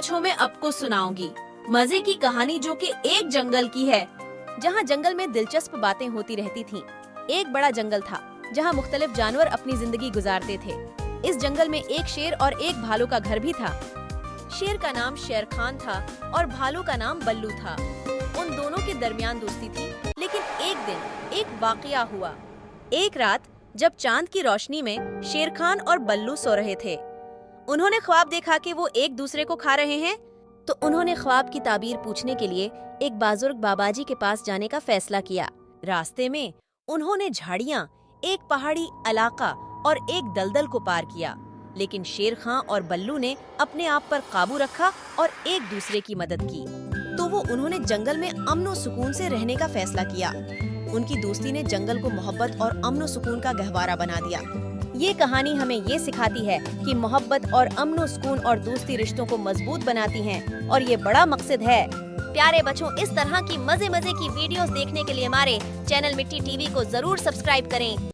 बच्चों में आपको सुनाऊंगी मजे की कहानी जो कि एक जंगल की है। जहाँ जंगल में दिलचस्प बातें होती रहती थीं। एक बड़ा जंगल था जहाँ मुख्तलिफ जानवर अपनी जिंदगी गुजारते थे। इस जंगल में एक शेर और एक भालू का घर भी था। शेर का नाम शेर खान था और भालू का नाम बल्लू था। उन दोनों के दरमियान दोस्ती थी, लेकिन एक दिन एक वाकया हुआ। एक रात जब चांद की रोशनी में शेर खान और बल्लू सो रहे थे, उन्होंने ख्वाब देखा कि वो एक दूसरे को खा रहे हैं। तो उन्होंने ख्वाब की ताबीर पूछने के लिए एक बुजुर्ग बाबाजी के पास जाने का फैसला किया। रास्ते में उन्होंने झाड़ियाँ, एक पहाड़ी इलाका और एक दलदल को पार किया, लेकिन शेर खां और बल्लू ने अपने आप पर काबू रखा और एक दूसरे की मदद की। तो वो उन्होंने जंगल में अमन और सुकून से रहने का फैसला किया। उनकी दोस्ती ने जंगल को मोहब्बत और अमन और सुकून का गहवारा बना दिया। ये कहानी हमें ये सिखाती है कि मोहब्बत और अमन और सुकून और दोस्ती रिश्तों को मजबूत बनाती हैं और ये बड़ा मकसद है। प्यारे बच्चों, इस तरह की मजे की वीडियोस देखने के लिए हमारे चैनल मिट्टी टीवी को जरूर सब्सक्राइब करें।